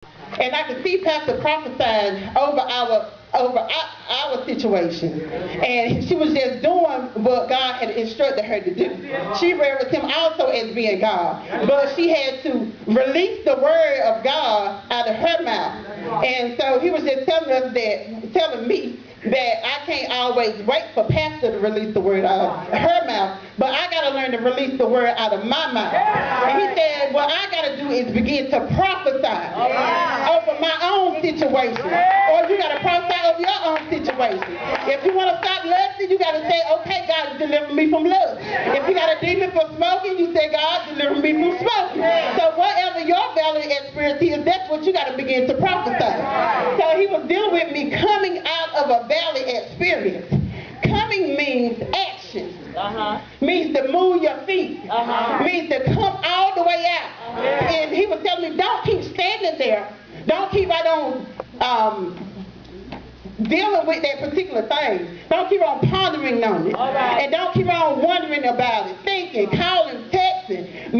And I could see Pastor prophesying over our situation. And she was just doing what God had instructed her to do. She reverenced him also as being God. But she had to release the word of God out of her mouth. And so he was just telling me that I can't always wait for Pastor to release the word out of her mouth, but I got to learn to release the word out of my mouth. And he said, what I got to do is begin to prophesy over my own situation. Or you got to prophesy over your own situation. If you want to stop lusting, you got to say, okay, God, deliver me from lust. If you got a demon for smoking, you say, God, deliver me from smoking. So whatever your valley experience is, that's what you got to begin to prophesy. So he was dealing with me coming out of a valley experience. Coming means action. Means to move your feet. Means to come all the way out. And he was telling me, don't keep standing there. Don't keep right on dealing with that particular thing. Don't keep on pondering on it. And don't keep on wondering about it, thinking, calling, texting,